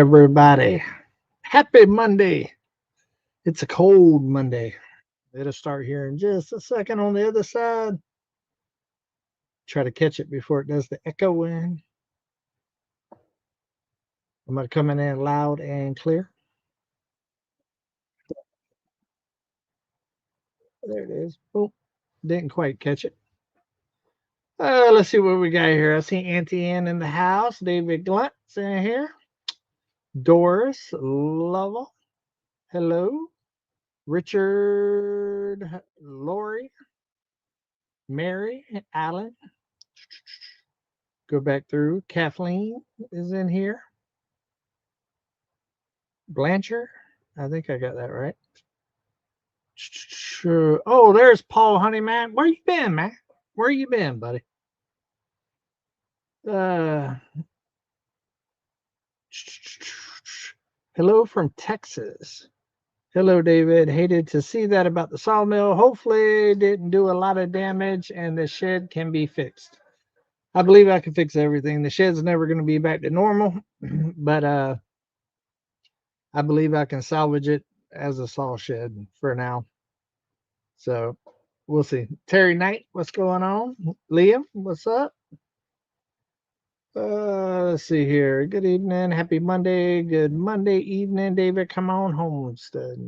everybody? Happy Monday. It's a cold Monday. It'll start here in just a second on the other side. Try to catch it before it does the echoing. Am I coming in loud and clear? There it is. Oh, didn't quite catch it. Let's see what we got here. I see Auntie Ann in the house. David Glunt's in here. Doris Lovell. Hello. Richard, Lori, Mary, Allen. Go back through. Kathleen is in here. Blanchard. I think I got that right. Oh, there's Paul Honeyman. Where you been, man? Where you been, buddy? Hello from Texas. Hello, David. Hated to see that about the sawmill. Hopefully it didn't do a lot of damage and the shed can be fixed. I believe I can fix everything. The shed's never going to be back to normal, but I believe I can salvage it as a saw shed for now. So we'll see. Terry Knight, what's going on? Liam, what's up? Let's see here. Good evening. Happy Monday. Good Monday evening, David. Come on, homestead.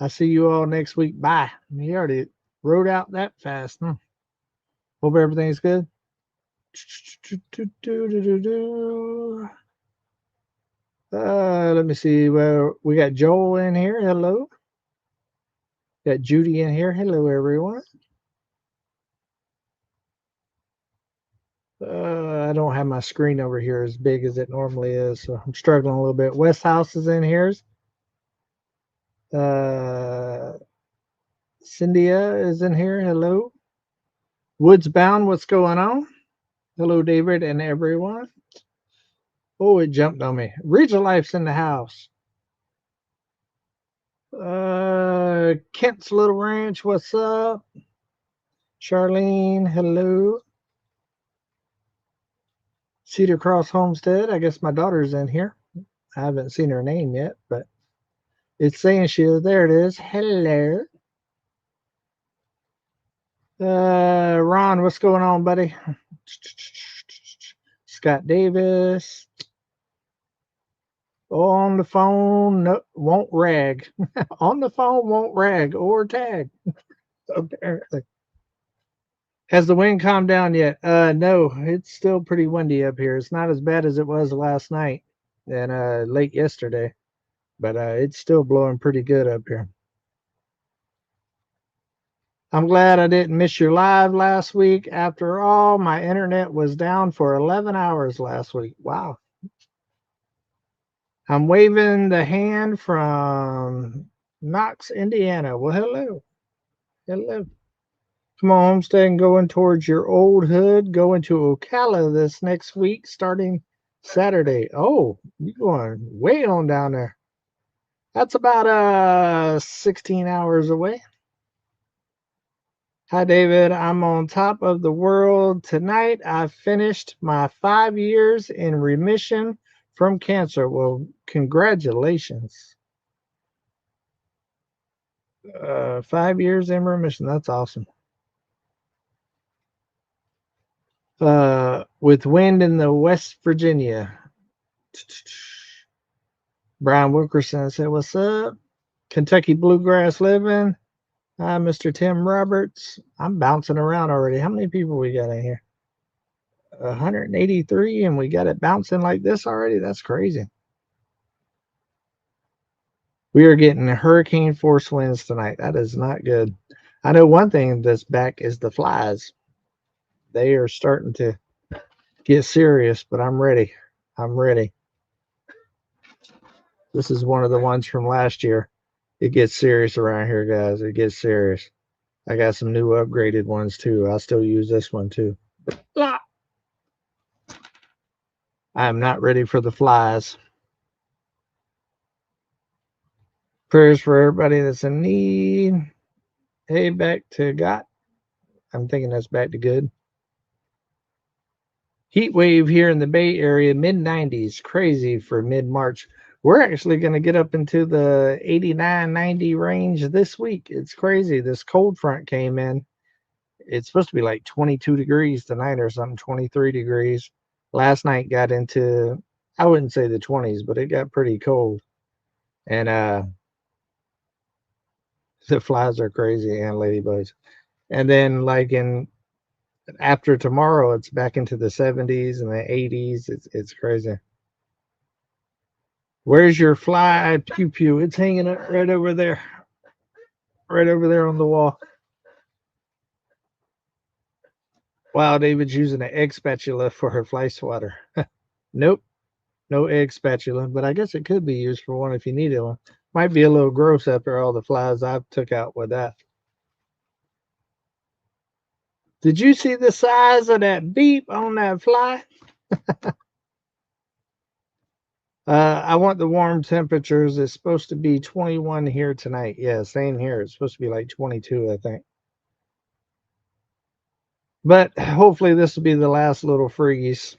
I see you all next week. Bye. He already wrote out that fast. Hope everything's good. Let me see. Well, we got Joel in here. Hello. Got Judy in here. Hello, everyone. I don't have my screen over here as big as it normally is, so I'm struggling a little bit. West House is in here. Cynthia is in here. Hello. Woods Bound, what's going on? Hello, David and everyone. Oh, it jumped on me. Regional Life's in the house. Kent's Little Ranch, what's up? Charlene, hello. Cedar Cross Homestead, I guess my daughter's in here. I haven't seen her name yet, but it's saying she is. There it is. Hello. Ron, what's going on, buddy? Scott Davis. On the phone, no, won't rag. On the phone, won't rag or tag. Apparently. Has the wind calmed down yet? No, it's still pretty windy up here. It's not as bad as it was last night and late yesterday, but it's still blowing pretty good up here. I'm glad I didn't miss your live last week. After all, my internet was down for 11 hours last week. Wow. I'm waving the hand from Knox, Indiana. Well, hello. Hello. Come on, homesteading, going towards your old hood. Going to Ocala this next week, starting Saturday. Oh, you're going way on down there. That's about 16 hours away. Hi, David. I'm on top of the world tonight. I finished my 5 years in remission from cancer. Well, congratulations. 5 years in remission. That's awesome. With wind in the West Virginia. Brian Wilkerson said, what's up? Kentucky Bluegrass Living. Hi, Mr. Tim Roberts. I'm bouncing around already. How many people we got in here? 183, and we got it bouncing like this already? That's crazy. We are getting hurricane force winds tonight. That is not good. I know one thing that's back is the flies. They are starting to get serious, but I'm ready. I'm ready. This is one of the ones from last year. It gets serious around here, guys. It gets serious. I got some new upgraded ones too. I'll still use this one too. I am not ready for the flies. Prayers for everybody that's in need. Hey, back to God. I'm thinking that's back to good. Heat wave here in the Bay Area, mid 90s, crazy for mid March. We're actually going to get up into the 89, 90 range this week. It's crazy. This cold front came in. It's supposed to be like 22 degrees tonight or something, 23 degrees. Last night got into, I wouldn't say the 20s, but it got pretty cold. And the flies are crazy and ladybugs. And then like in after tomorrow, it's back into the 70s and the 80s. It's crazy. Where's your fly pew pew? It's hanging up right over there. Right over there on the wall. Wow, David's using an egg spatula for her fly swatter. Nope, no egg spatula, but I guess it could be used for one if you needed one. Might be a little gross after all the flies I've took out with that. Did you see the size of that beep on that fly? I want the warm temperatures. It's supposed to be 21 here tonight. Yeah, same here. It's supposed to be like 22, I think. But hopefully this will be the last little freeze.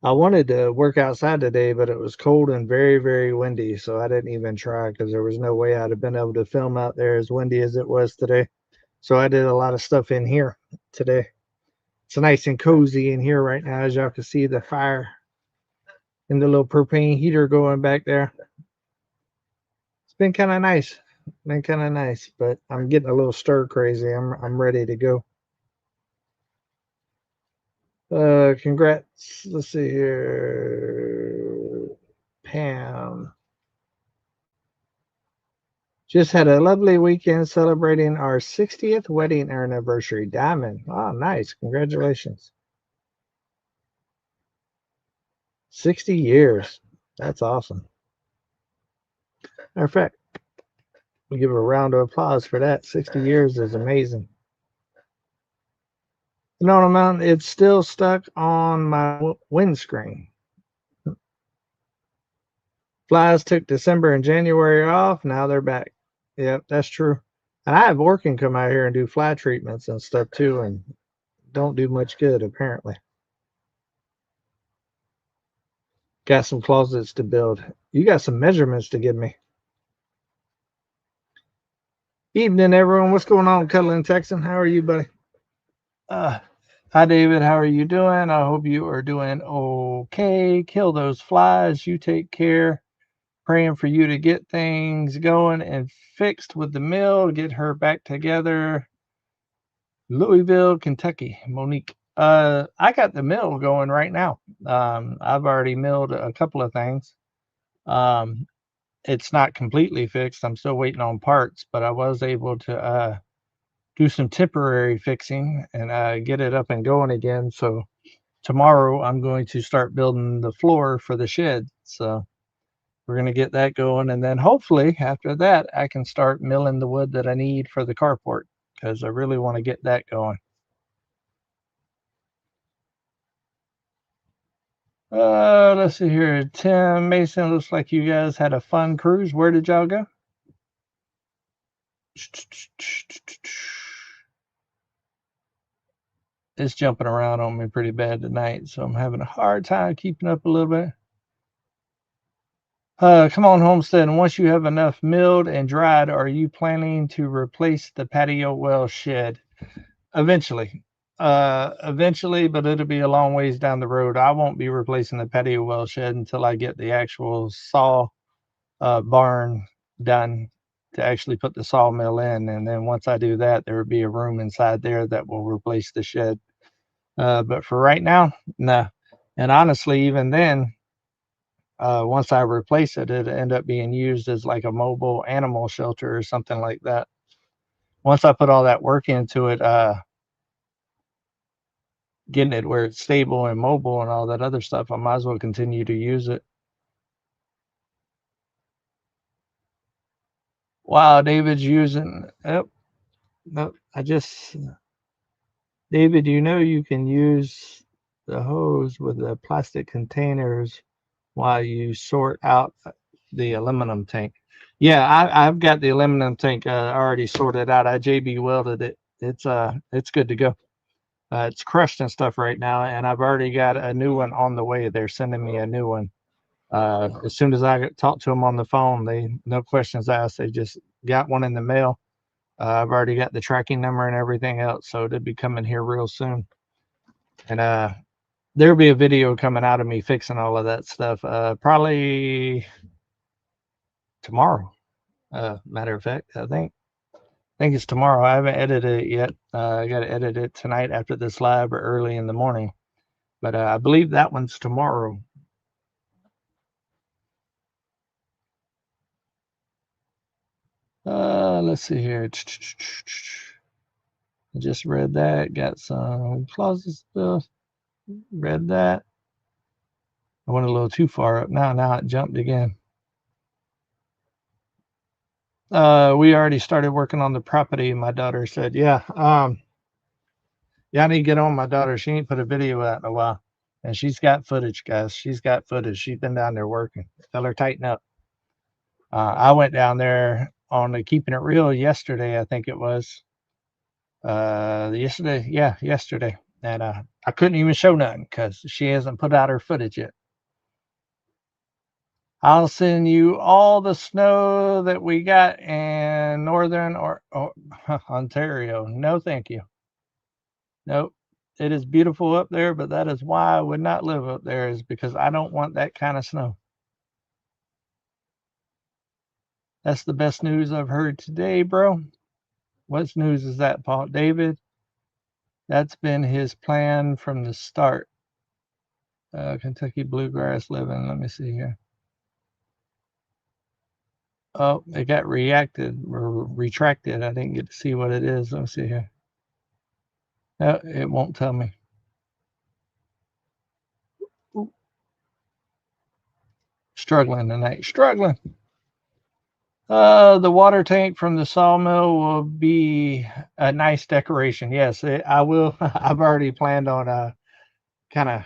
I wanted to work outside today, but it was cold and very, very windy, so I didn't even try because there was no way I'd have been able to film out there as windy as it was today. So I did a lot of stuff in here today. It's nice and cozy in here right now, as y'all can see the fire and the little propane heater going back there. It's been kind of nice. Been kind of nice, but I'm getting a little stir crazy. I'm ready to go. Congrats. Let's see here. Pam. Just had a lovely weekend celebrating our 60th wedding anniversary. Diamond. Oh, nice. Congratulations. 60 years. That's awesome. Matter of fact, we give a round of applause for that. 60 years is amazing. You know what I mean? It's still stuck on my windscreen. Flies took December and January off. Now they're back. Yep, that's true. And I have Orkin come out here and do fly treatments and stuff too, and don't do much good apparently. Got some closets to build. You got some measurements to give me. Evening, everyone. What's going on, Cuddling Texan? How are you, buddy? Hi, David. How are you doing? I hope you are doing okay. Kill those flies. You take care. Praying for you to get things going and fixed with the mill. Get her back together. Louisville, Kentucky. Monique. I got the mill going right now. I've already milled a couple of things. It's not completely fixed. I'm still waiting on parts, but I was able to do some temporary fixing and get it up and going again. So tomorrow I'm going to start building the floor for the shed. So we're going to get that going. And then hopefully after that, I can start milling the wood that I need for the carport because I really want to get that going. Let's see here. Tim Mason, looks like you guys had a fun cruise. Where did y'all go? It's jumping around on me pretty bad tonight, so I'm having a hard time keeping up a little bit. Come on, Homestead. And once you have enough milled and dried, are you planning to replace the patio well shed? Eventually. Eventually, but it'll be a long ways down the road. I won't be replacing the patio well shed until I get the actual saw barn done to actually put the sawmill in. And then once I do that, there will be a room inside there that will replace the shed. But for right now, no. And honestly, even then, once I replace it, it'll end up being used as like a mobile animal shelter or something like that. Once I put all that work into it, getting it where it's stable and mobile and all that other stuff, I might as well continue to use it. Wow, David's using, oh, no, David, you know you can use the hose with the plastic containers while you sort out the aluminum tank. Yeah, I've got the aluminum tank already sorted out. I JB welded it. It's good to go. It's crushed and stuff right now, and I've already got a new one on the way. They're sending me a new one. As soon as I talk to them on the phone, they no questions asked. They just got one in the mail. I've already got the tracking number and everything else, so it'll be coming here real soon. And there'll be a video coming out of me fixing all of that stuff. Probably tomorrow. Matter of fact, I think it's tomorrow. I haven't edited it yet. I got to edit it tonight after this live or early in the morning. But I believe that one's tomorrow. Let's see here. I just read that. Got some closet stuff. Read that. I went a little too far up now. Now it jumped again. We already started working on the property. My daughter said, yeah, yeah, I need to get on my daughter. She ain't put a video out in a while. And she's got footage, guys. She's got footage. She's been down there working. Tell her tighten up. I went down there on the Keeping It Real yesterday, I think it was. Yesterday, yeah, yesterday. And I couldn't even show nothing because she hasn't put out her footage yet. I'll send you all the snow that we got in northern or Ontario. No, thank you. Nope. It is beautiful up there, but that is why I would not live up there, is because I don't want that kind of snow. That's the best news I've heard today, bro. What news is that, Paul? David? That's been his plan from the start. Kentucky bluegrass living. Let me see here. Oh, it got retracted. I didn't get to see what it is. Let me see here. No, it won't tell me. Ooh. Struggling tonight. Struggling. The water tank from the sawmill will be a nice decoration. Yes, I will. I've already planned on kind of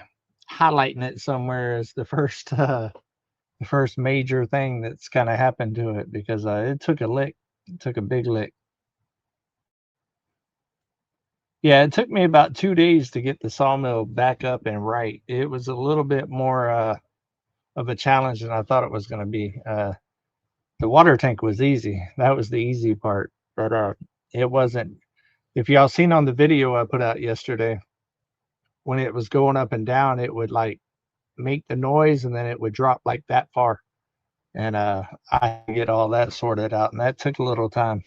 highlighting it somewhere as the first major thing that's kind of happened to it, because it took a lick. It took a big lick. Yeah, it took me about 2 days to get the sawmill back up and right. It was a little bit more of a challenge than I thought it was going to be. The water tank was easy. That was the easy part, but it wasn't. If y'all seen on the video I put out yesterday, when it was going up and down, it would like make the noise and then it would drop like that far. And I get all that sorted out, and that took a little time.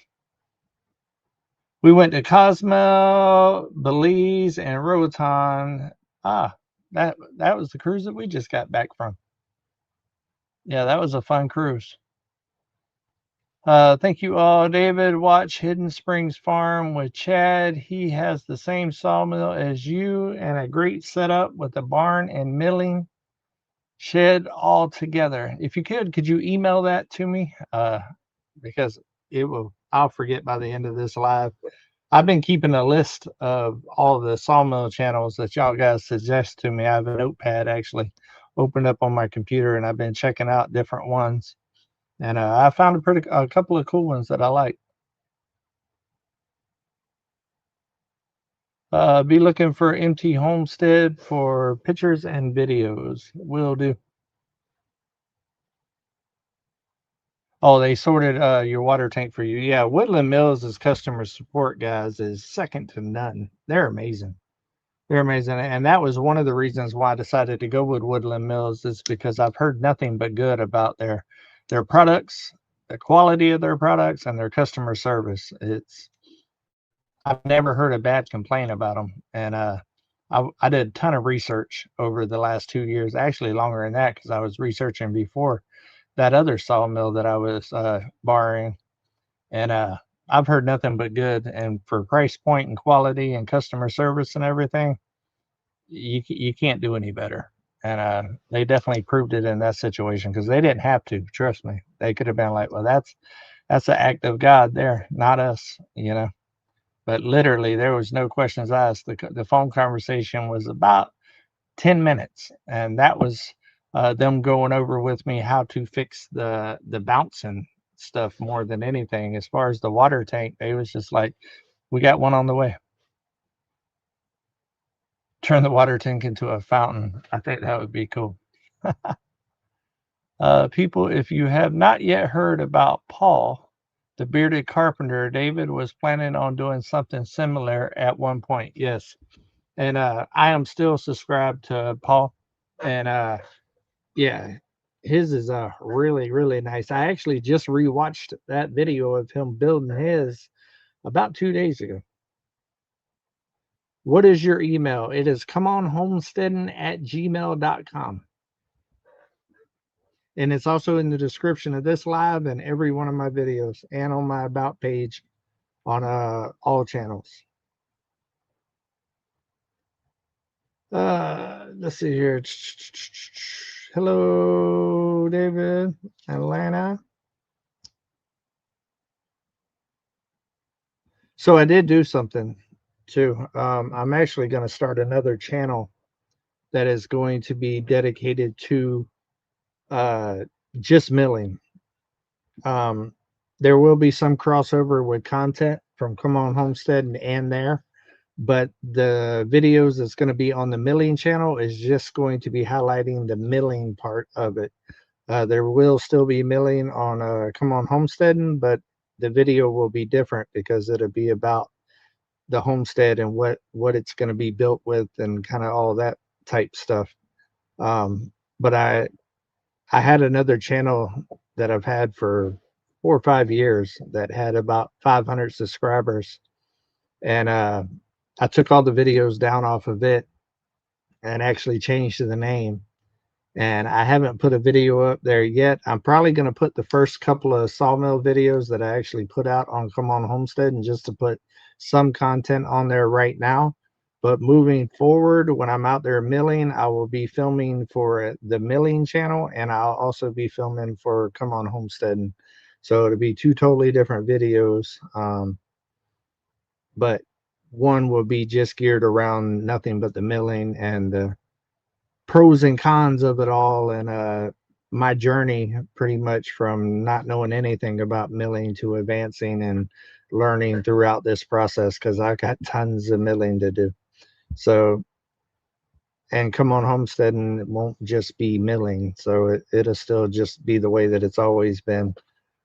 We went to Cozumel, Belize, and Roatan. That was the cruise that we just got back from. Yeah, that was a fun cruise. Thank you all. David, watch Hidden Springs Farm with Chad. He has the same sawmill as you and a great setup with a barn and milling shed all together. If you could you email that to me? Because I'll forget by the end of this live. I've been keeping a list of all the sawmill channels that y'all guys suggest to me. I have a notepad actually opened up on my computer, and I've been checking out different ones. And I found a couple of cool ones that I like. Be looking for MT Homestead for pictures and videos. Will do. Oh, they sorted your water tank for you. Yeah, Woodland Mills' customer support, guys, is second to none. They're amazing. They're amazing. And that was one of the reasons why I decided to go with Woodland Mills, is because I've heard nothing but good about their products, the quality of their products, and their customer service. I've never heard a bad complaint about them. And I did a ton of research over the last 2 years, actually longer than that, because I was researching before that other sawmill that I was borrowing. And I've heard nothing but good. And for price point and quality and customer service and everything, you can't do any better. And they definitely proved it in that situation, because they didn't have to. Trust me, they could have been like, well, that's an act of God there, not us, you know. But literally, there was no questions asked. The phone conversation was about 10 minutes, and that was them going over with me how to fix the bouncing stuff more than anything. As far as the water tank, they was just like, we got one on the way. turn the water tank into a fountain. I think that would be cool. People, if you have not yet heard about Paul, the bearded carpenter, David was planning on doing something similar at one point. Yes. And I am still subscribed to Paul. And yeah, his is really, really nice. I actually just rewatched that video of him building his about 2 days ago. What is your email? It is cmonhomesteading@gmail.com. And it's also in the description of this live and every one of my videos and on my about page on all channels. Let's see here. Hello, David, Atlanta. So I did do something too. I'm actually going to start another channel that is going to be dedicated to just milling. There will be some crossover with content from Come On Homestead and there, but the videos that's going to be on the milling channel is just going to be highlighting the milling part of it. There will still be milling on Come On Homesteading, but the video will be different because it'll be about the homestead and what it's going to be built with and kind of all that type stuff. But I had another channel that I've had for 4 or 5 years that had about 500 subscribers, and I took all the videos down off of it and actually changed the name. And I haven't put a video up there yet. I'm probably going to put the first couple of Sawmill videos that I actually put out on Come On Homestead, and just to put some content on there right now. But moving forward, when I'm out there milling, I will be filming for the milling channel, and I'll also be filming for Come On Homesteading. So it'll be 2 totally different videos. But one will be just geared around nothing but the milling and the pros and cons of it all, and my journey pretty much from not knowing anything about milling to advancing and learning throughout this process, because I got tons of milling to do. So, and Come On Homesteading won't just be milling, so it'll still just be the way that it's always been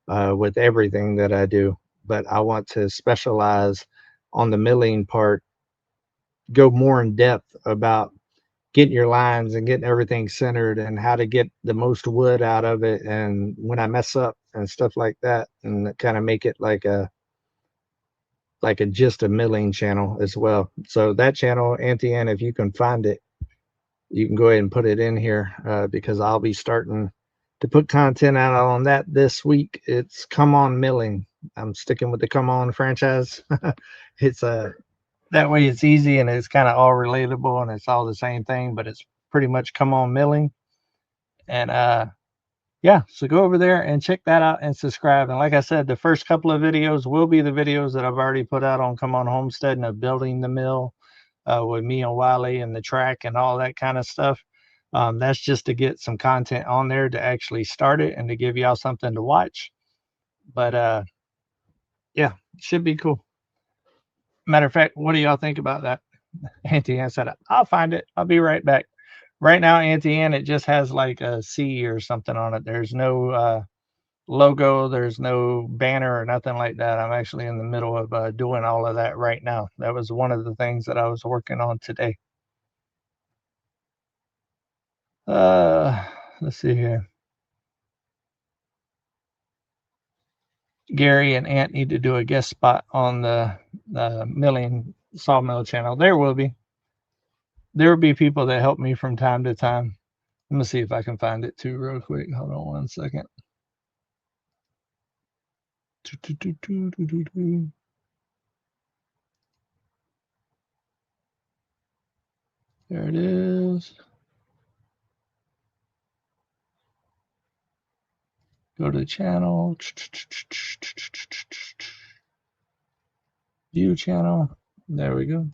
with everything that I do. But I want to specialize on the milling part, go more in depth about getting your lines and getting everything centered and how to get the most wood out of it, and when I mess up and stuff like that, and kind of make it like a just a milling channel as well. So that channel, Auntie Ann, if you can find it, you can go ahead and put it in here, because I'll be starting to put content out on that this week. It's Come On Milling. I'm sticking with the Come On franchise. It's that way it's easy and it's kind of all relatable and it's all the same thing, but it's pretty much Come On Milling. And yeah, so go over there and check that out and subscribe. And like I said, the first couple of videos will be the videos that I've already put out on Come On Homestead and of building the mill with me and Wiley and the track and all that kind of stuff. That's just to get some content on there to actually start it and to give y'all something to watch. But yeah, should be cool. Matter of fact, what do y'all think about that? Auntie Ann said, I'll find it. I'll be right back. Right now, Auntie Ann, it just has like a C or something on it. There's no logo. There's no banner or nothing like that. I'm actually in the middle of doing all of that right now. That was one of the things that I was working on today. Let's see here. Gary and Ant need to do a guest spot on the milling Sawmill channel. There will be. There will be people that help me from time to time. Let me see if I can find it too real quick. Hold on 1 second. There it is. Go to the channel. View channel. There we go.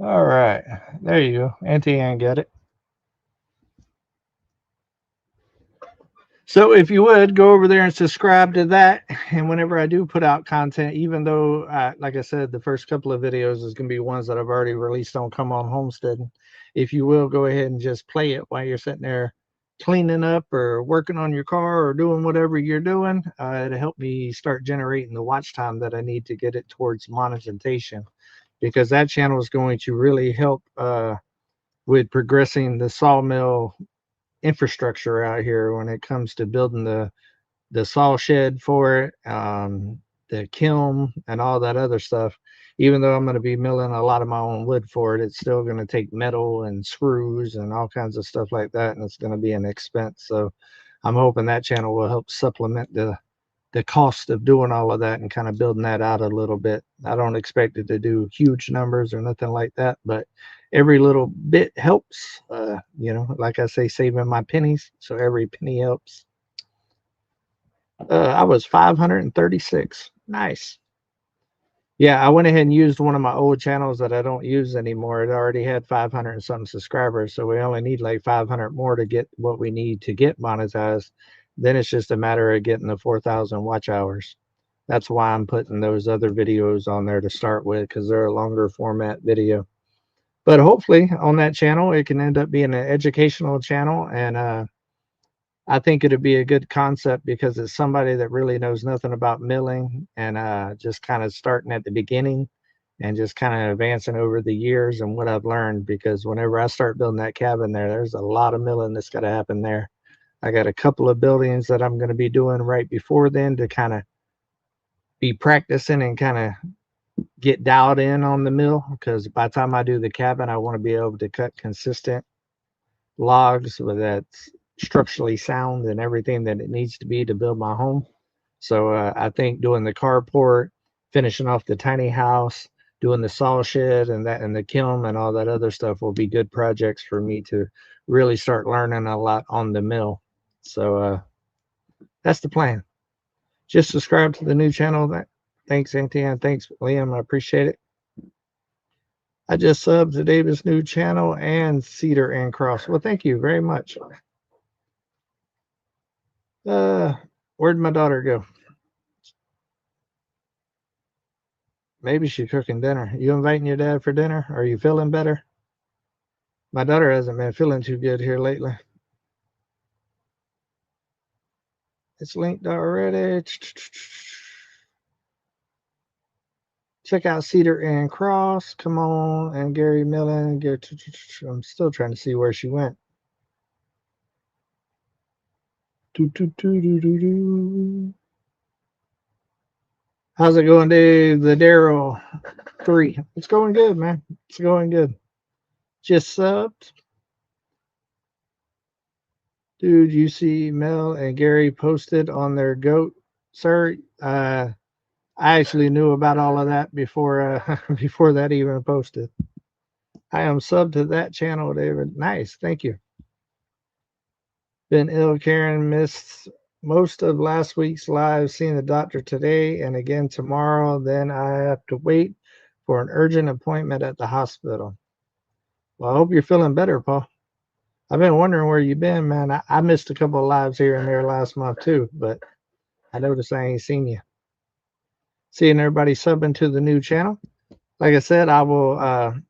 All right. There you go. Auntie Ann got it. So if you would go over there and subscribe to that, and whenever I do put out content, even though, like I said, the first couple of videos is going to be ones that I've already released on Come On Homesteading. If you will, go ahead and just play it while you're sitting there cleaning up or working on your car or doing whatever you're doing. It'll help me start generating the watch time that I need to get it towards monetization, because that channel is going to really help with progressing the sawmill infrastructure out here when it comes to building the saw shed for it, the kiln and all that other stuff. Even though I'm going to be milling a lot of my own wood for it, it's still going to take metal and screws and all kinds of stuff like that, and it's going to be an expense. So I'm hoping that channel will help supplement the cost of doing all of that and kind of building that out a little bit. I don't expect it to do huge numbers or nothing like that, but every little bit helps. You know, like I say, saving my pennies, so every penny helps. I was 536. Nice. Yeah, I went ahead and used one of my old channels that I don't use anymore. It already had 500 and something subscribers, so we only need like 500 more to get what we need to get monetized. Then it's just a matter of getting the 4,000 watch hours. That's why I'm putting those other videos on there to start with, because they're a longer format video. But hopefully on that channel, it can end up being an educational channel, and I think it'd be a good concept because it's somebody that really knows nothing about milling, and just kind of starting at the beginning and just kind of advancing over the years and what I've learned. Because whenever I start building that cabin there, there's a lot of milling that's got to happen there. I got a couple of buildings that I'm going to be doing right before then to kind of be practicing and kind of get dialed in on the mill, because by the time I do the cabin, I want to be able to cut consistent logs with that's structurally sound and everything that it needs to be to build my home. So I think doing the carport, finishing off the tiny house, doing the saw shed and that and the kiln and all that other stuff will be good projects for me to really start learning a lot on the mill. So that's the plan. Just subscribe to the new channel. Thanks, Auntie, and thanks, Liam. I appreciate it. I just subbed to David's new channel and Cedar and Cross. Well, thank you very much. Where'd my daughter go? Maybe she's cooking dinner. You inviting your dad for dinner? Are you feeling better? My daughter hasn't been feeling too good here lately. It's linked already. Check out Cedar and Cross. Come on. And Gary Millen. I'm still trying to see where she went. How's it going, Dave? The Daryl 3. It's going good, man. It's going good. Just subbed. Dude, you see Mel and Gary posted on their goat, sir. I actually knew about all of that before before that even posted. I am subbed to that channel, David. Nice, thank you. Been ill, Karen. Missed most of last week's live. Seeing the doctor today and again tomorrow. Then I have to wait for an urgent appointment at the hospital. Well, I hope you're feeling better, Paul. I've been wondering where you've been, man. I missed a couple of lives here and there last month too, but I noticed I ain't seen you. Seeing everybody subbing to the new channel. Like I said, I will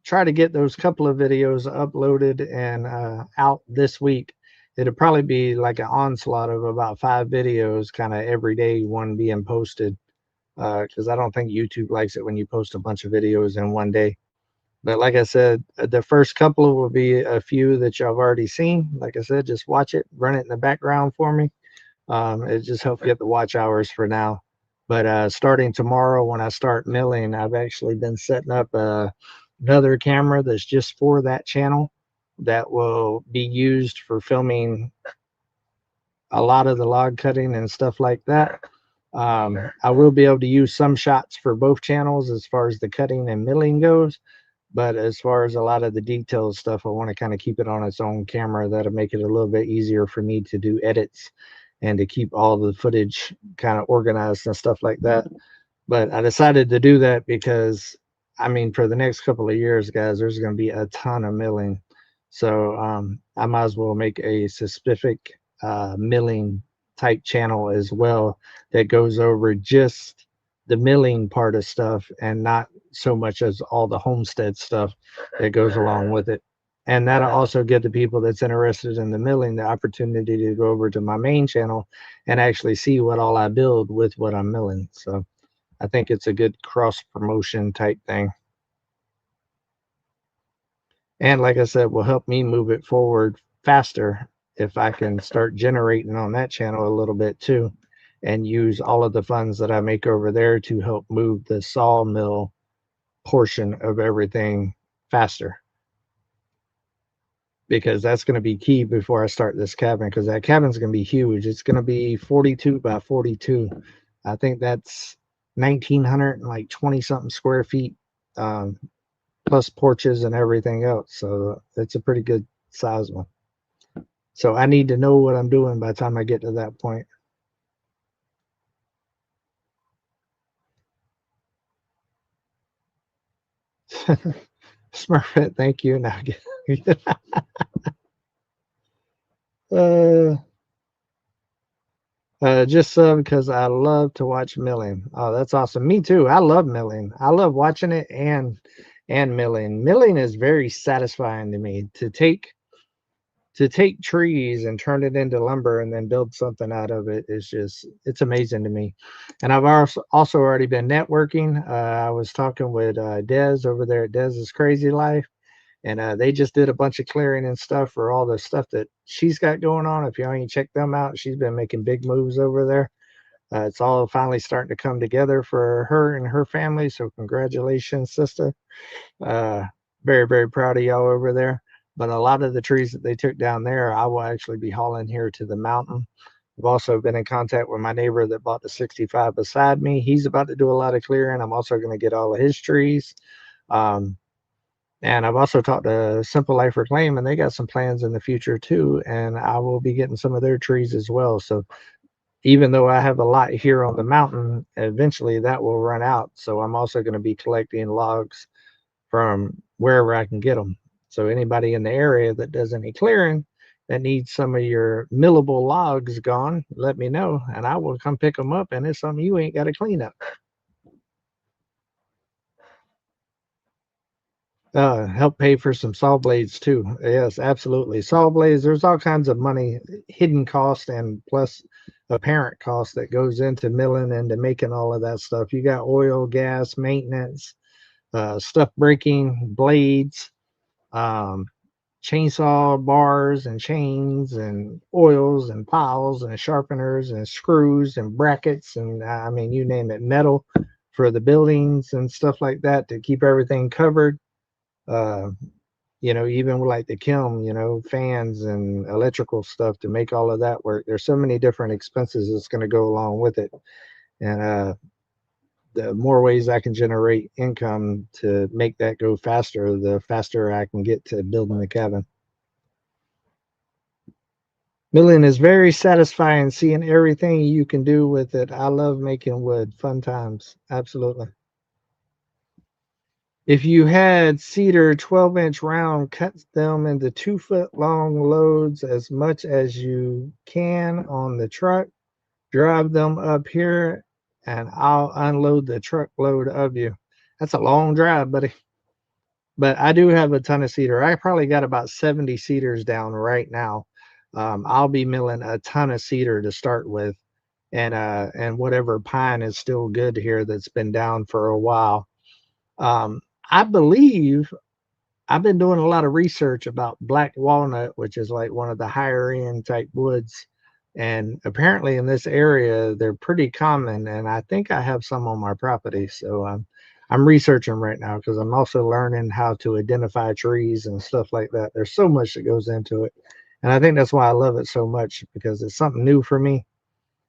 try to get those couple of videos uploaded and out this week. It'll probably be like an onslaught of about 5 videos kind of every day, one being posted, because I don't think YouTube likes it when you post a bunch of videos in one day. But like I said, the first couple will be a few that y'all have already seen. Like I said, just watch it, run it in the background for me. It just helps get the watch hours for now. But starting tomorrow when I start milling, I've actually been setting up another camera that's just for that channel that will be used for filming a lot of the log cutting and stuff like that. I will be able to use some shots for both channels as far as the cutting and milling goes. But as far as a lot of the detailed stuff, I want to kind of keep it on its own camera. That'll make it a little bit easier for me to do edits and to keep all the footage kind of organized and stuff like that. But I decided to do that because, I mean, for the next couple of years, guys, there's going to be a ton of milling. So I might as well make a specific milling type channel as well that goes over just the milling part of stuff and not so much as all the homestead stuff that goes along with it. And that'll also give the people that's interested in the milling the opportunity to go over to my main channel and actually see what all I build with what I'm milling. So I think it's a good cross promotion type thing. And like I said, will help me move it forward faster if I can start generating on that channel a little bit too, and use all of the funds that I make over there to help move the sawmill portion of everything faster. Because that's going to be key before I start this cabin, because that cabin's going to be huge. It's going to be 42 by 42. I think that's 1,920 something square feet, plus porches and everything else. So it's a pretty good size one. So I need to know what I'm doing by the time I get to that point. Smurfette, thank you. Now, just because I love to watch milling. Oh, that's awesome. Me too. I love milling. I love watching it and milling. Milling is very satisfying to me. To take trees and turn it into lumber and then build something out of it is just, it's amazing to me. And I've also already been networking. I was talking with Des over there at Des's Crazy Life, and they just did a bunch of clearing and stuff for all the stuff that she's got going on. If y'all ain't checked them out, she's been making big moves over there. It's all finally starting to come together for her and her family. So congratulations, sister. Uh, very, very proud of y'all over there. But a lot of the trees that they took down there, I will actually be hauling here to the mountain. I've also been in contact with my neighbor that bought the 65 beside me. He's about to do a lot of clearing. I'm also going to get all of his trees. And I've also talked to Simple Life Reclaim, and they got some plans in the future too. And I will be getting some of their trees as well. So even though I have a lot here on the mountain, eventually that will run out. So I'm also going to be collecting logs from wherever I can get them. So anybody in the area that does any clearing that needs some of your millable logs gone, let me know, and I will come pick them up. And it's something you ain't got to clean up. Help pay for some saw blades too. Yes, absolutely. Saw blades, there's all kinds of money, hidden cost, and plus apparent cost that goes into milling and to making all of that stuff. You got oil, gas, maintenance, stuff breaking, blades, um, chainsaw bars and chains and oils and piles and sharpeners and screws and brackets, and I mean, you name it, metal for the buildings and stuff like that to keep everything covered. uh, even with like the kiln, fans and electrical stuff to make all of that work. There's so many different expenses that's going to go along with it. And the more ways I can generate income to make that go faster, the faster I can get to building the cabin. Milling is very satisfying, seeing everything you can do with it. I love making wood. Fun times. Absolutely. If you had cedar 12-inch round, cut them into 2-foot long loads as much as you can on the truck. Drive them up here, and I'll unload the truckload of you. That's a long drive, buddy. But I do have a ton of cedar. I probably got about 70 cedars down right now. I'll be milling a ton of cedar to start with, and whatever pine is still good here that's been down for a while. I believe I've been doing a lot of research about black walnut, which is like one of the higher end type woods. And apparently in this area, they're pretty common. And I think I have some on my property. So I'm researching right now because I'm also learning how to identify trees and stuff like that. There's so much that goes into it. And I think that's why I love it so much, because it's something new for me.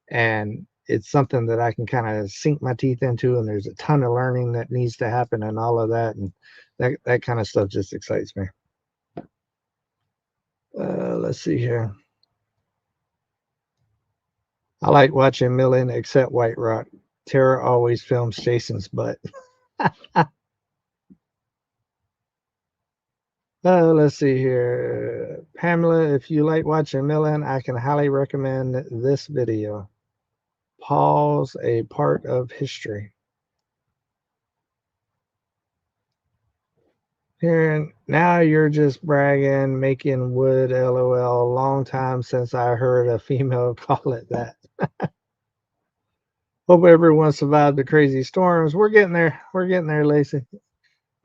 And it's something that I can kind of sink my teeth into. And there's a ton of learning that needs to happen and all of that. And that kind of stuff just excites me. Let's see here. I like watching milling, except White Rock. Tara always films Jason's butt. Let's see here. Pamela, if you like watching milling, I can highly recommend this video. Pause, a part of history. Here, now you're just bragging, making wood, lol. Long time since I heard a female call it that. Hope everyone survived the crazy storms. We're getting there. We're getting there, Lacey.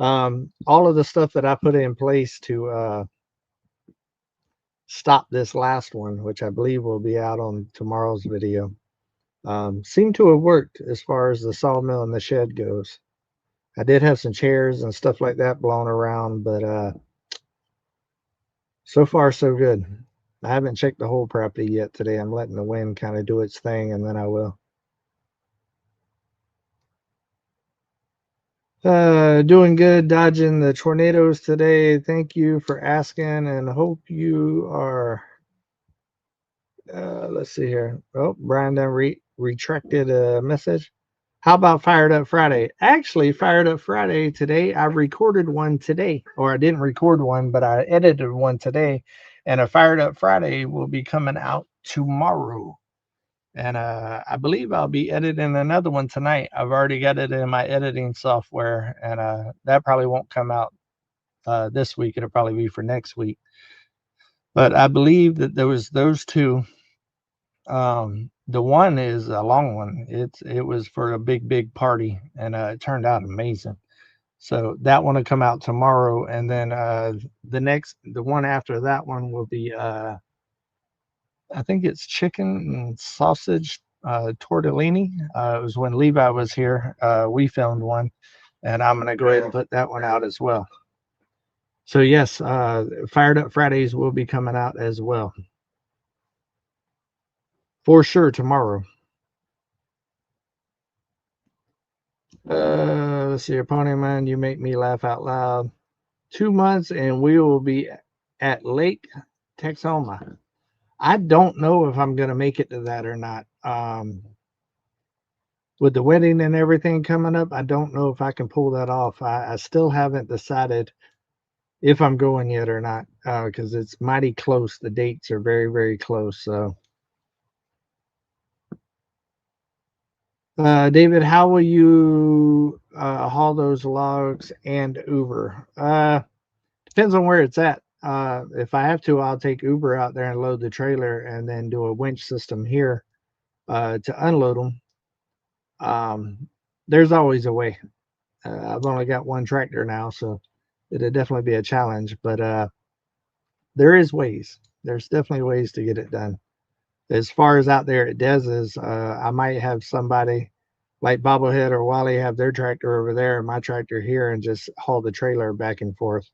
All of the stuff that I put in place to stop this last one, which I believe will be out on tomorrow's video, seemed to have worked as far as the sawmill and the shed goes. I did have some chairs and stuff like that blown around, but so far so good. I haven't checked the whole property yet today. I'm letting the wind kind of do its thing, and then I will. Doing good, dodging the tornadoes today. Thank you for asking, and hope you are. Let's see here. Oh, Brian done retracted a message. How about Fired Up Friday? Actually, Fired Up Friday today, I recorded one today, or I didn't record one, but I edited one today, and a Fired Up Friday will be coming out tomorrow. And I believe I'll be editing another one tonight. I've already got it in my editing software, and that probably won't come out this week. It'll probably be for next week. But I believe that there was those two. The one is a long one. It was for a big party, and it turned out amazing. So that one will come out tomorrow, and then the one after that one will be I think it's chicken and sausage tortellini. It was when Levi was here. We filmed one, and I'm gonna go ahead and put that one out as well. So yes, Fired Up Fridays will be coming out as well, for sure tomorrow. Let's see, Pony Man, you make me laugh out loud. 2 months and we will be at Lake Texoma. I don't know if I'm going to make it to that or not. With the wedding and everything coming up, I don't know if I can pull that off. I still haven't decided if I'm going yet or not, because it's mighty close. The dates are very close. So, David, how will you haul those logs and Uber? Depends on where it's at. If I have to, I'll take Uber out there and load the trailer and then do a winch system here to unload them. There's always a way. I've only got one tractor now, so it'd definitely be a challenge, but there is ways. There's definitely ways to get it done. As far as out there at Dez's, I might have somebody like Bobblehead or Wally have their tractor over there and my tractor here and just haul the trailer back and forth.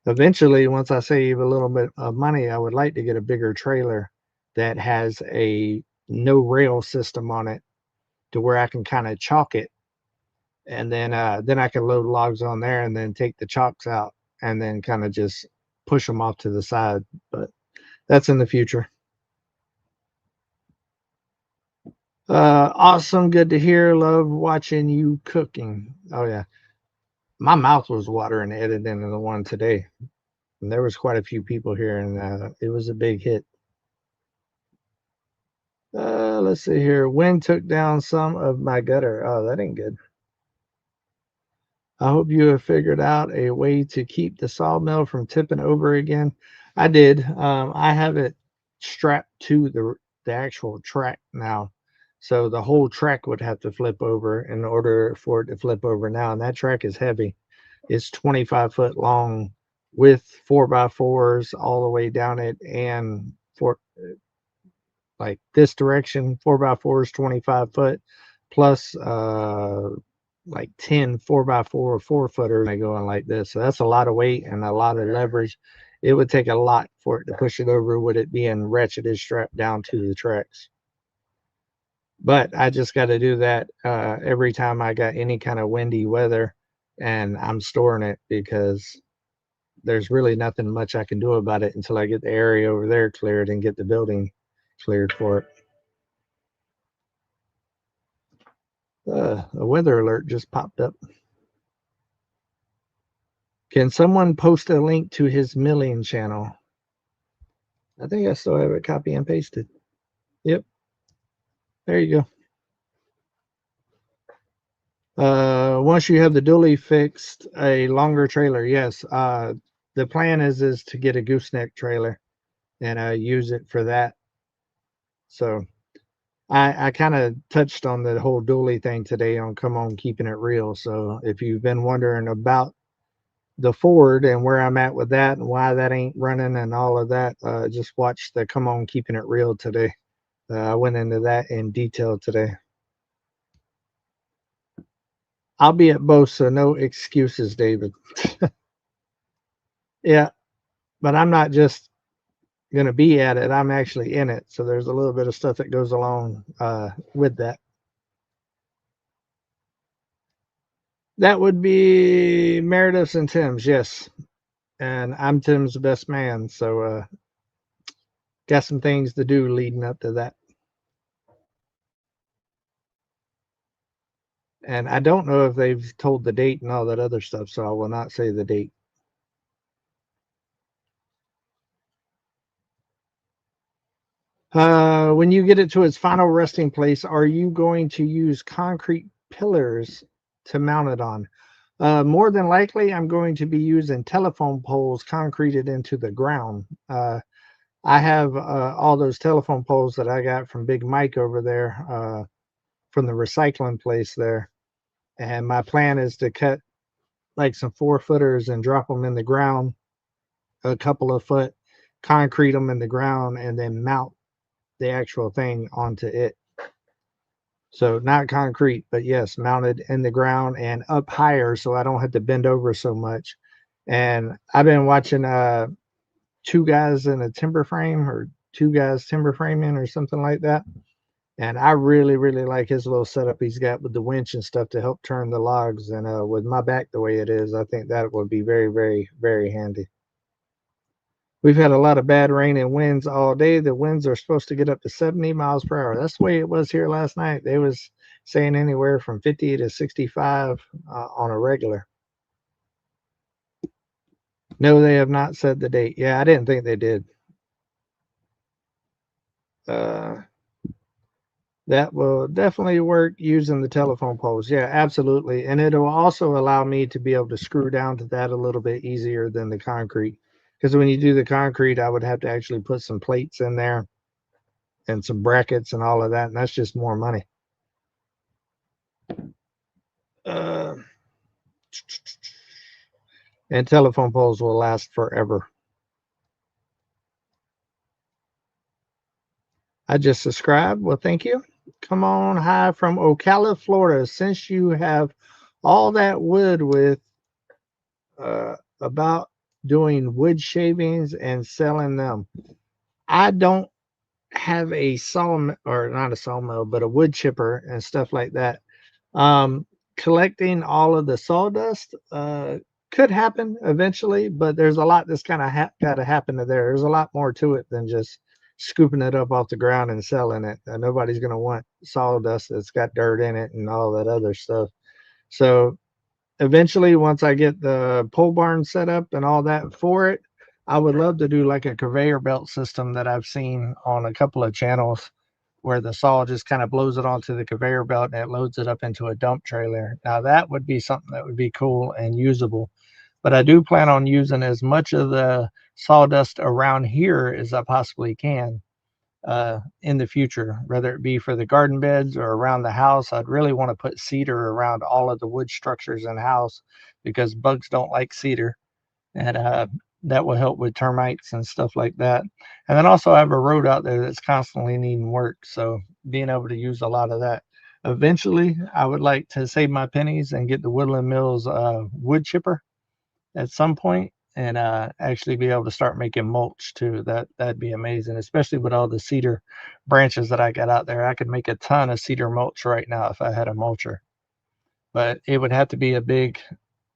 Eventually, once I save a little bit of money, I would like to get a bigger trailer that has a no rail system on it to where I can kind of chalk it, and then I can load logs on there and then take the chalks out and then kind of just push them off to the side. But that's in the future. Awesome, good to hear. Love watching you cooking. Oh yeah, my mouth was watering editing the one today. And there was quite a few people here, and it was a big hit. Let's see here. Wind took down some of my gutter. Oh, that ain't good. I hope you have figured out a way to keep the sawmill from tipping over again. I did. I have it strapped to the actual track now. So the whole track would have to flip over in order for it to flip over now. And that track is heavy. It's 25 foot long with 4x4s all the way down it, and for like this direction, 4x4 is 25 foot plus like 10 4x4 or 4-footers going like this. So that's a lot of weight and a lot of leverage. It would take a lot for it to push it over with it being ratcheted strapped down to the tracks. But I just got to do that every time I got any kind of windy weather, and I'm storing it because there's really nothing much I can do about it until I get the area over there cleared and get the building cleared for it. A weather alert just popped up. Can someone post a link to his milling channel? I think I still have it copy and pasted. Yep. There you go. Once you have the dually fixed, a longer trailer. Yes. The plan is to get a gooseneck trailer and use it for that. So I kind of touched on the whole dually thing today on Come On Keeping It Real. So if you've been wondering about the Ford and where I'm at with that and why that ain't running and all of that, just watch the Come On Keeping It Real today. I went into that in detail today. I'll be at both, so no excuses, David. Yeah, but I'm not just going to be at it. I'm actually in it. So there's a little bit of stuff that goes along with that. That would be Meredith's and Tim's, yes. And I'm Tim's best man, so got some things to do leading up to that. And I don't know if they've told the date and all that other stuff, so I will not say the date. When you get it to its final resting place, are you going to use concrete pillars to mount it on? More than likely, I'm going to be using telephone poles concreted into the ground. I have all those telephone poles that I got from Big Mike over there from the recycling place there. And my plan is to cut like some 4-footers and drop them in the ground, a couple of foot, concrete them in the ground, and then mount the actual thing onto it. So not concrete, but yes, mounted in the ground and up higher so I don't have to bend over so much. And I've been watching 2 Guys in a Timber Frame or 2 Guys Timber Framing or something like that. And I really, really like his little setup he's got with the winch and stuff to help turn the logs. And with my back the way it is, I think that would be very, very, very handy. We've had a lot of bad rain and winds all day. The winds are supposed to get up to 70 miles per hour. That's the way it was here last night. They was saying anywhere from 50 to 65 on a regular. No, they have not said the date. Yeah, I didn't think they did. That will definitely work using the telephone poles. Yeah, absolutely. And it'll also allow me to be able to screw down to that a little bit easier than the concrete. Because when you do the concrete, I would have to actually put some plates in there and some brackets and all of that. And that's just more money. And telephone poles will last forever. I just subscribed. Well, thank you. Come on, hi from Ocala, Florida. Since you have all that wood with about doing wood shavings and selling them. I don't have a sawmill, or not a sawmill, but a wood chipper and stuff like that. Collecting all of the sawdust could happen eventually, but there's a lot that's kind of got to happen to there. There's a lot more to it than just scooping it up off the ground and selling it. Nobody's going to want sawdust that's got dirt in it and all that other stuff. So eventually, once I get the pole barn set up and all that for it, I would love to do like a conveyor belt system that I've seen on a couple of channels where the saw just kind of blows it onto the conveyor belt and it loads it up into a dump trailer. Now that would be something that would be cool and usable. But I do plan on using as much of the sawdust around here as I possibly can in the future, whether it be for the garden beds or around the house. I'd really want to put cedar around all of the wood structures in the house because bugs don't like cedar. And that will help with termites and stuff like that. And then also I have a road out there that's constantly needing work. So being able to use a lot of that. Eventually, I would like to save my pennies and get the Woodland Mills wood chipper at some point and actually be able to start making mulch too. That'd be amazing, especially with all the cedar branches that I got out there. I could make a ton of cedar mulch right now if I had a mulcher, but it would have to be a big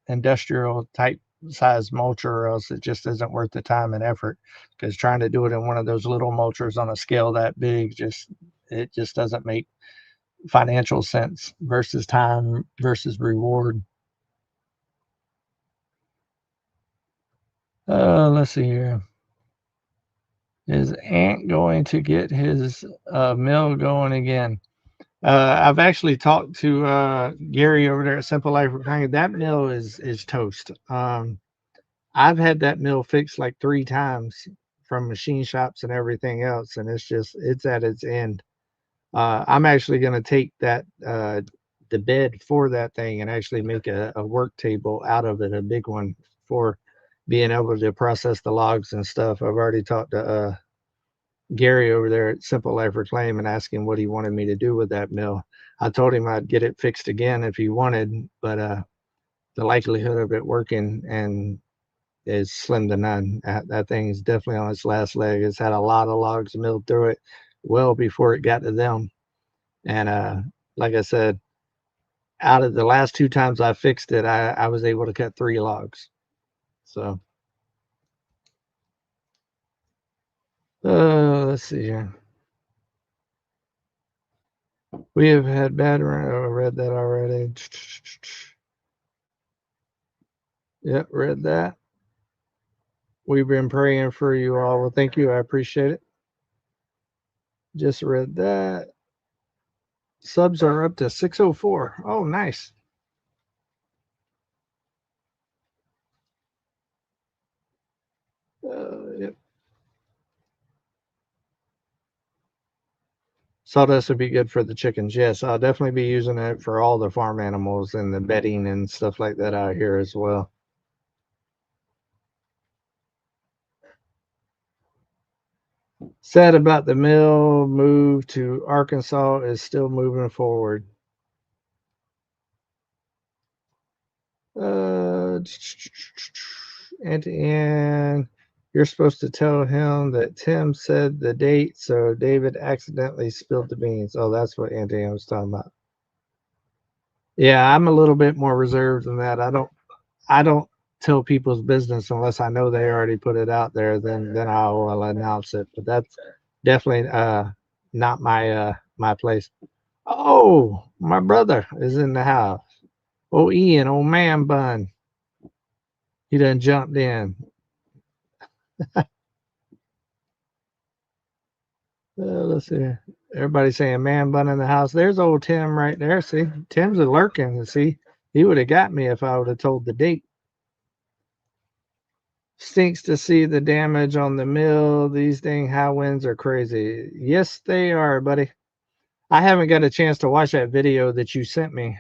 industrial type size mulcher or else it just isn't worth the time and effort, because trying to do it in one of those little mulchers on a scale that big it just doesn't make financial sense versus time versus reward. Let's see here. Is Ant going to get his mill going again? I've actually talked to Gary over there at Simple Life Repairing. That mill is toast. I've had that mill fixed like 3 times from machine shops and everything else, and it's at its end. I'm actually going to take that the bed for that thing and actually make a work table out of it, a big one for being able to process the logs and stuff. I've already talked to Gary over there at Simple Life Reclaim and asked him what he wanted me to do with that mill. I told him I'd get it fixed again if he wanted, but the likelihood of it working and is slim to none. That thing is definitely on its last leg. It's had a lot of logs milled through it well before it got to them. And like I said, out of the last 2 times I fixed it, I was able to cut 3 logs. So let's see here. We have had bad rain. Oh, I read that already. Yep, read that. We've been praying for you all. Well, thank you. I appreciate it. Just read that. Subs are up to 604. Oh, nice. Yep. Sawdust would be good for the chickens. Yes, I'll definitely be using it for all the farm animals and the bedding and stuff like that out here as well. Sad about the mill move to Arkansas is still moving forward. And you're supposed to tell him that Tim said the date, so David accidentally spilled the beans. Oh, that's what Auntie Ann was talking about. Yeah, I'm a little bit more reserved than that. I don't tell people's business unless I know they already put it out there. Then I will announce it. But that's definitely not my place. Oh, my brother is in the house. Oh, Ian, old man bun. He done jumped in. Let's see. Everybody saying man bun in the house. There's old Tim right there. See, Tim's a lurking. See, he would have got me if I would have told the date. Stinks to see the damage on the mill. These dang high winds are crazy. Yes, they are, buddy. I haven't got a chance to watch that video that you sent me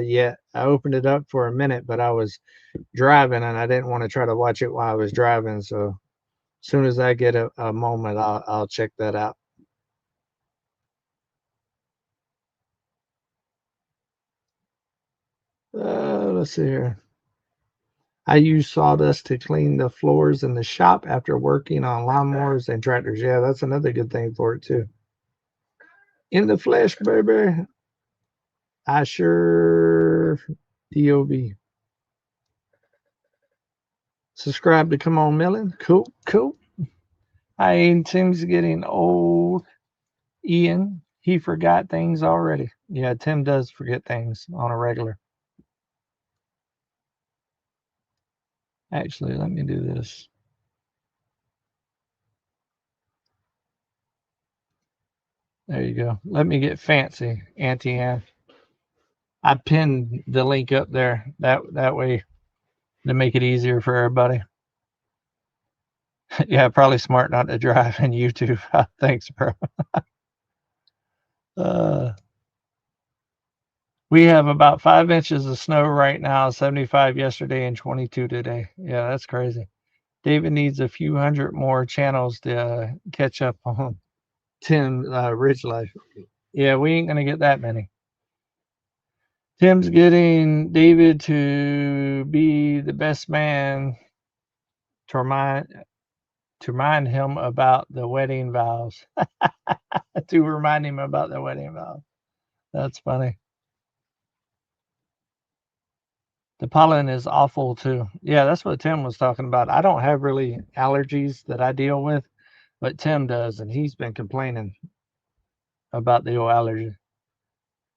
yet. I opened it up for a minute, but I was driving and I didn't want to try to watch it while I was driving. So as soon as I get a moment, I'll check that out. Let's see here. I use sawdust to clean the floors in the shop after working on lawnmowers and tractors. Yeah, that's another good thing for it too. In the flesh, baby. I sure DOB. Subscribe to Come On Milling. Cool, cool. Tim's getting old. Ian, he forgot things already. Yeah, Tim does forget things on a regular. Actually, let me do this. There you go. Let me get fancy, Auntie Ann. I pinned the link up there. That way to make it easier for everybody. Yeah, probably smart not to drive in YouTube. Thanks, bro. We have about 5 inches of snow right now, 75 yesterday and 22 today. Yeah, that's crazy. David needs a few hundred more channels to catch up on Tim Ridge Life. Yeah, we ain't gonna get that many. Tim's getting David to be the best man to remind him about the wedding vows. To remind him about the wedding vows. That's funny. The pollen is awful too. Yeah, that's what Tim was talking about. I don't have really allergies that I deal with, but Tim does, and he's been complaining about the old allergy.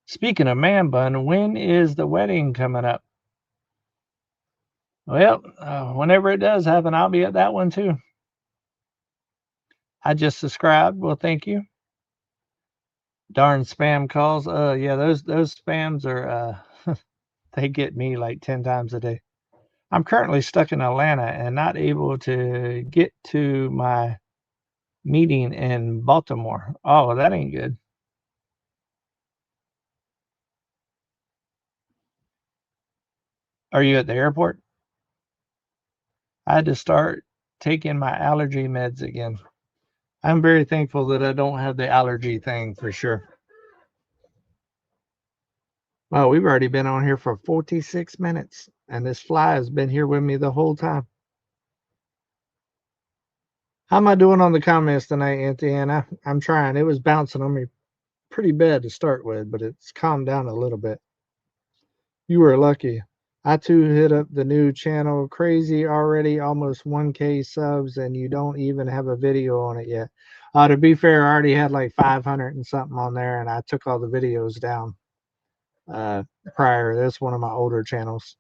Speaking of man bun, when is the wedding coming up? Well, whenever it does happen, I'll be at that one too. I just subscribed. Well, thank you. Darn spam calls. Yeah, those spams are they get me like 10 times a day. I'm currently stuck in Atlanta and not able to get to my meeting in Baltimore. Oh, well, that ain't good. Are you at the airport? I had to start taking my allergy meds again. I'm very thankful that I don't have the allergy thing for sure. Well, we've already been on here for 46 minutes, and this fly has been here with me the whole time. How am I doing on the comments tonight, Auntie Anna? I'm trying. It was bouncing on me pretty bad to start with, but it's calmed down a little bit. You were lucky. I too hit up the new channel. Crazy already, almost 1K subs, and you don't even have a video on it yet. To be fair, I already had like 500 and something on there, and I took all the videos down prior. That's one of my older channels.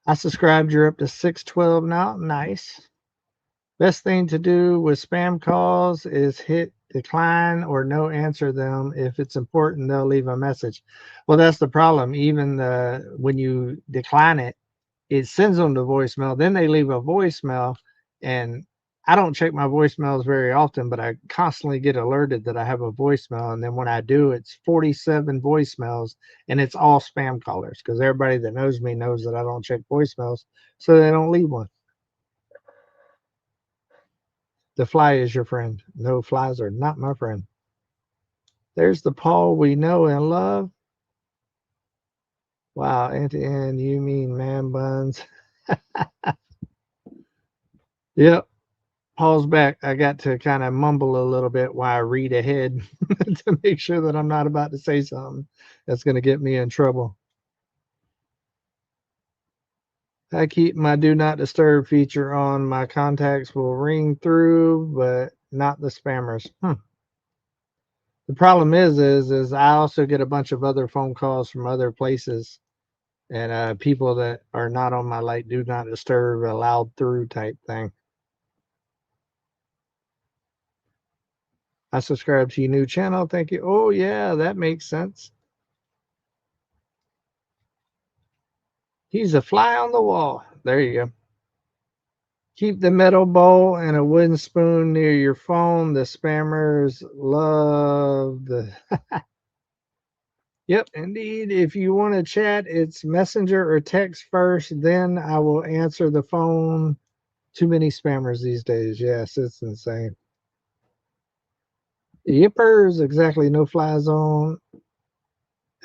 I subscribed. You're up to 612 now. Nice. Best thing to do with spam calls is hit decline or no answer them. If it's important, they'll leave a message. Well, that's the problem. Even when you decline it, it sends them to voicemail. Then they leave a voicemail, and I don't check my voicemails very often, but I constantly get alerted that I have a voicemail. And then when I do, it's 47 voicemails, and it's all spam callers because everybody that knows me knows that I don't check voicemails, so they don't leave one. The fly is your friend. No, flies are not my friend. There's the Paul we know and love. Wow, Auntie Ann, you mean man buns? Yep. Paul's back. I got to kind of mumble a little bit while I read ahead to make sure that I'm not about to say something that's going to get me in trouble. I keep my do not disturb feature on. My contacts will ring through, but not the spammers. The problem is I also get a bunch of other phone calls from other places and people that are not on my like do not disturb allowed through type thing. I subscribe to your new channel. Thank you. Oh yeah, that makes sense. He's a fly on the wall. There you go. Keep the metal bowl and a wooden spoon near your phone. The spammers love the. Yep, indeed. If you want to chat, it's messenger or text first. Then I will answer the phone. Too many spammers these days. Yes, it's insane. Yippers, exactly. No fly zone.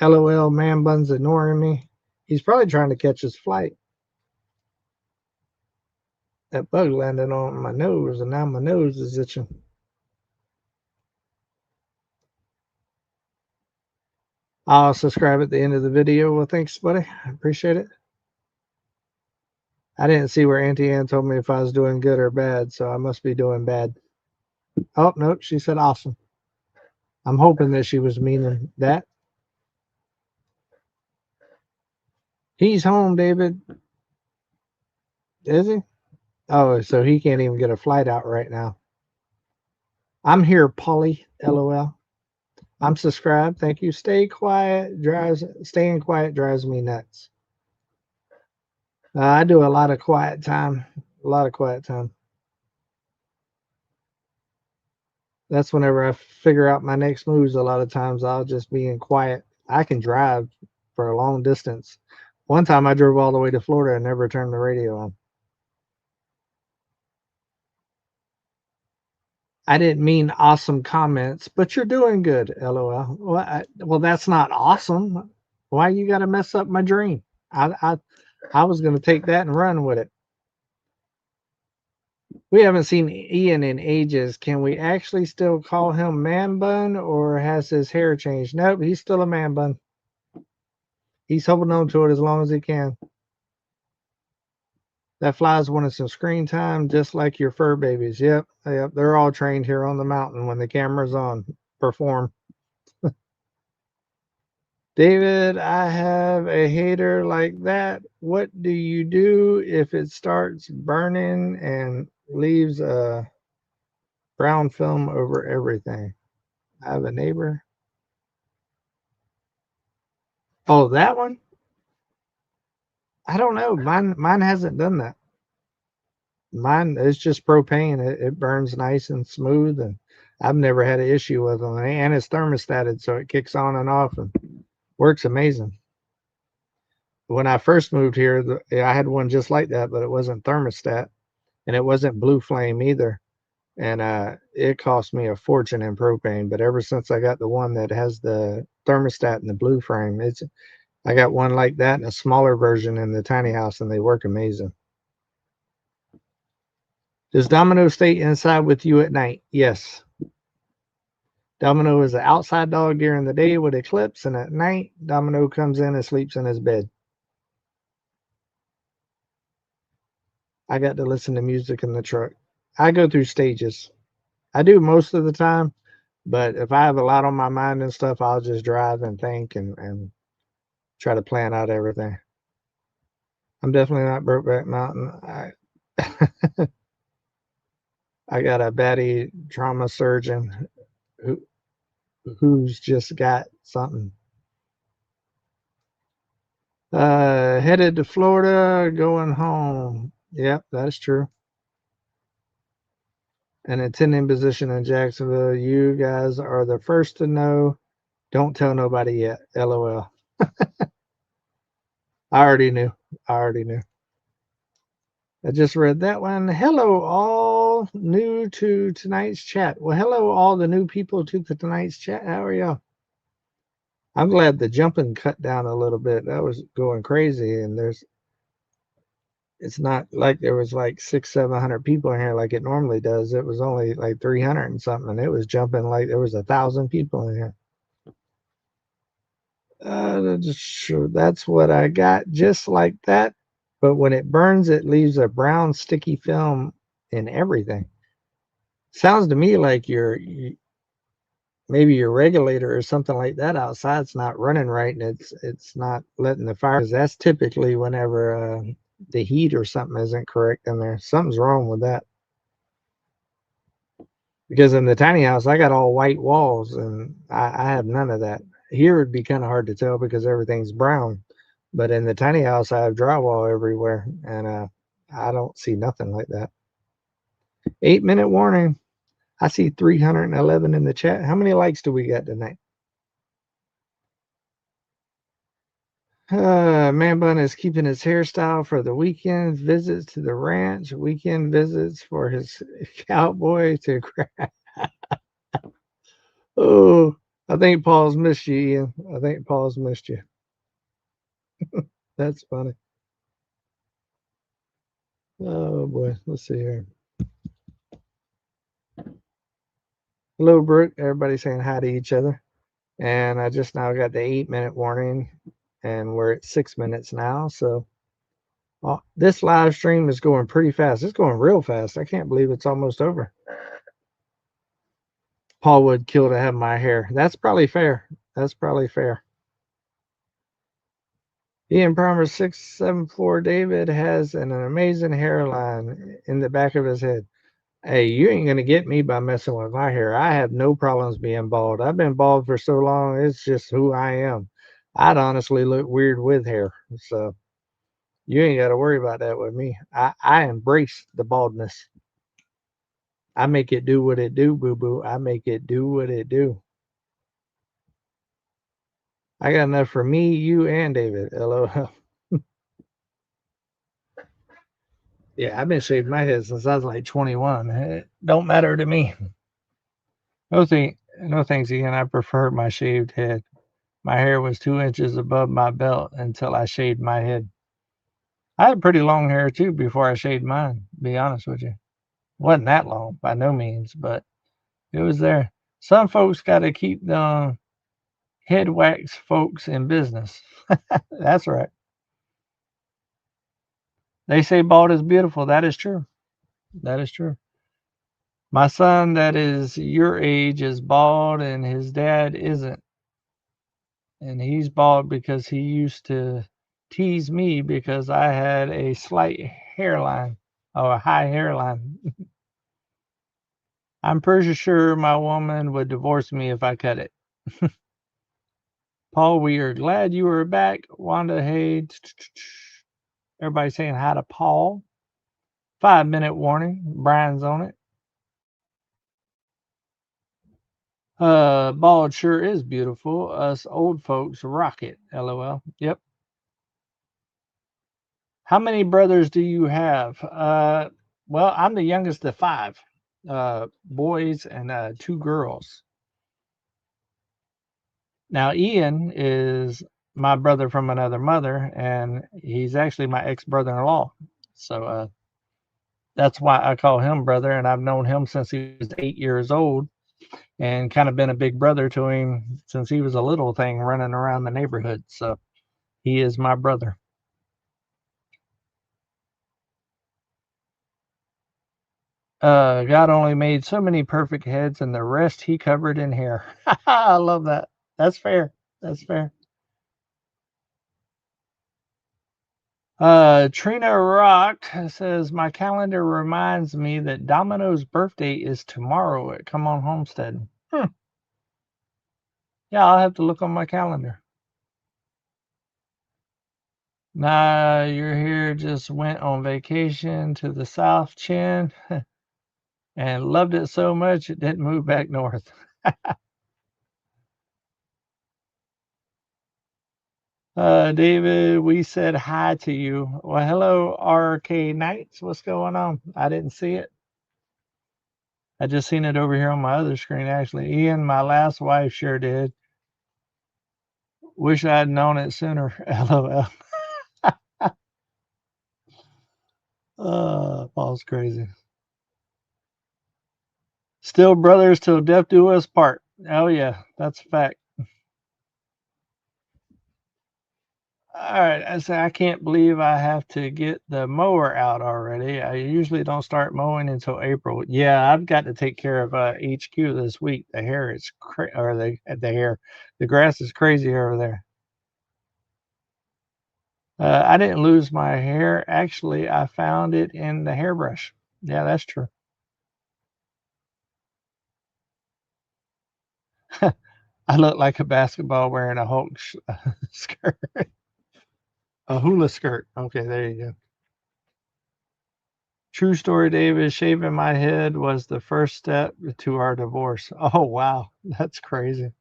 LOL, man bun's ignoring me. He's probably trying to catch his flight. That bug landed on my nose, and now my nose is itching. I'll subscribe at the end of the video. Well, thanks, buddy. I appreciate it. I didn't see where Auntie Ann told me if I was doing good or bad, so I must be doing bad. Oh, no, she said awesome. I'm hoping that she was meaning that. He's home, David. Is he? Oh, so he can't even get a flight out right now. I'm here, Polly. LOL. I'm subscribed. Thank you. Staying quiet drives me nuts. I do a lot of quiet time. A lot of quiet time. That's whenever I figure out my next moves. A lot of times I'll just be in quiet. I can drive for a long distance. One time I drove all the way to Florida and never turned the radio on. I didn't mean awesome comments, but you're doing good. LOL. Well, that's not awesome. Why you got to mess up my dream? I was going to take that and run with it. We haven't seen Ian in ages. Can we actually still call him man bun, or has his hair changed? Nope, he's still a man bun. He's holding on to it as long as he can. That fly's wanted some screen time, just like your fur babies. Yep. They're all trained here on the mountain when the camera's on. Perform. David, I have a hater like that. What do you do if it starts burning and leaves a brown film over everything? I have a neighbor. Oh, that one? I don't know. Mine hasn't done that. Mine is just propane. It burns nice and smooth, and I've never had an issue with them. And it's thermostated, so it kicks on and off and works amazing. When I first moved here, I had one just like that, but it wasn't thermostat, and it wasn't blue flame either. And it cost me a fortune in propane. But ever since I got the one that has the thermostat and the blue frame, I got one like that and a smaller version in the tiny house, and they work amazing. Does Domino stay inside with you at night? Yes. Domino is an outside dog during the day with Eclipse, and at night, Domino comes in and sleeps in his bed. I got to listen to music in the truck. I go through stages. I do most of the time, but if I have a lot on my mind and stuff, I'll just drive and think and try to plan out everything. I'm definitely not Brokeback Mountain. I got a baddie trauma surgeon who's just got something. Headed to Florida, going home. Yep, that's true. An attending position in Jacksonville. You guys are the first to know. Don't tell nobody yet. LOL. I already knew. I already knew. I just read that one. Hello, all new to tonight's chat. Well, hello, all the new people to tonight's chat. How are y'all? I'm glad the jumping cut down a little bit. That was going crazy, and it's not like there was like 600-700 people in here like it normally does. It was only like 300 and something, and it was jumping like there was 1,000 people in here. That's what I got, just like that. But when it burns, it leaves a brown sticky film in everything. Sounds to me like maybe your regulator or something like that outside's not running right, and it's not letting the fire. Because that's typically whenever the heat or something isn't correct in there. Something's wrong with that. Because in the tiny house, I got all white walls, and I have none of that. Here it'd be kind of hard to tell because everything's brown. But in the tiny house, I have drywall everywhere, and I don't see nothing like that. 8-minute warning. I see 311 in the chat. How many likes do we got tonight? Man Bun is keeping his hairstyle for the weekend visits to the ranch, weekend visits for his cowboy to crack. Oh, I think Paul's missed you, Ian. I think Paul's missed you. That's funny. Oh boy, let's see here. Hello, Brooke. Everybody saying hi to each other. And I just now got the 8-minute warning, and we're at 6 minutes now. So this live stream is going pretty fast. It's going real fast. I can't believe it's almost over. Paul would kill to have my hair. That's probably fair. That's probably fair. Ian Primer 674 David has an amazing hairline in the back of his head. Hey, you ain't gonna get me by messing with my hair. I have no problems being bald. I've been bald for so long. It's just who I am. I'd honestly look weird with hair. So you ain't got to worry about that with me. I embrace the baldness. I make it do what it do, boo boo. I make it do what it do. I got enough for me, you, and David. LOL. Yeah, I've been shaving my head since I was like 21. It don't matter to me. No thanks, Ian. I prefer my shaved head. My hair was 2 inches above my belt until I shaved my head. I had pretty long hair too before I shaved mine, to be honest with you. Wasn't that long by no means, but it was there. Some folks got to keep the head wax folks in business. That's right. They say bald is beautiful. That is true. That is true. My son that is your age is bald and his dad isn't. And he's bald because he used to tease me because I had a slight hairline or a high hairline. I'm pretty sure my woman would divorce me if I cut it. Paul, we are glad you are back. Wanda, hey, everybody saying hi to Paul. 5-minute warning. Brian's on it. Bald sure is beautiful. Us old folks rock it. LOL. Yep. How many brothers do you have? Well, I'm the youngest of 5 boys and 2 girls. Now, Ian is my brother from another mother, and he's actually my ex-brother-in-law. So that's why I call him brother, and I've known him since he was 8 years old and kind of been a big brother to him since he was a little thing running around the neighborhood. So he is my brother. God only made so many perfect heads, and the rest he covered in hair. I love that. That's fair. That's fair. Trina Rock says, my calendar reminds me that Domino's birthday is tomorrow at Come On Homestead. Yeah, I'll have to look on my calendar. Nah, you're here, just went on vacation to the South Chin and loved it so much it didn't move back north. David, we said hi to you. Well, hello, RK Knights. What's going on? I didn't see it. I just seen it over here on my other screen, actually. Ian, my last wife, sure did. Wish I'd known it sooner. LOL. Paul's crazy. Still brothers till death do us part. Oh, yeah, that's a fact. All right, I say I can't believe I have to get the mower out already. I usually don't start mowing until April. Yeah, I've got to take care of HQ this week. The hair is or the grass is crazy over there. I didn't lose my hair. Actually, I found it in the hairbrush. Yeah, that's true. I look like a basketball wearing a Hulk skirt, a hula skirt. Okay, there you go. True story, David. Shaving my head was the first step to our divorce. Oh, wow. That's crazy.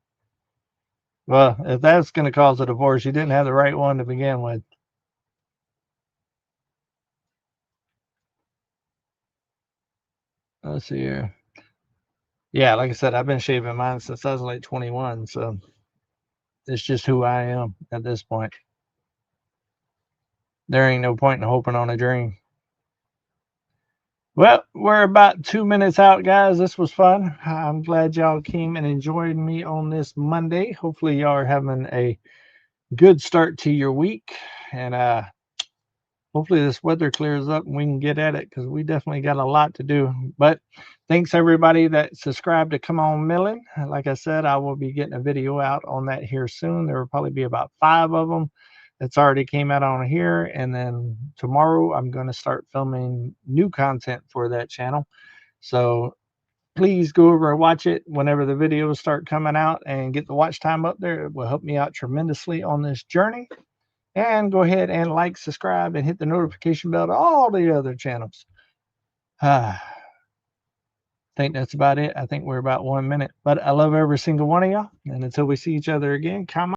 Well, if that's going to cause a divorce, you didn't have the right one to begin with. Let's see here. Yeah, like I said, I've been shaving mine since I was like 21. So it's just who I am at this point. There ain't no point in hoping on a dream. Well, we're about 2 minutes out, guys. This was fun. I'm glad y'all came and enjoyed me on this Monday. Hopefully, y'all are having a good start to your week. And hopefully this weather clears up and we can get at it because we definitely got a lot to do. But thanks everybody that subscribed to Come On Milling. Like I said, I will be getting a video out on that here soon. There will probably be about 5 of them that's already came out on here. And then tomorrow I'm going to start filming new content for that channel. So please go over and watch it whenever the videos start coming out and get the watch time up there. It will help me out tremendously on this journey. And go ahead and like, subscribe, and hit the notification bell to all the other channels. I think that's about it. I think we're about 1 minute. But I love every single one of y'all. And until we see each other again, come on.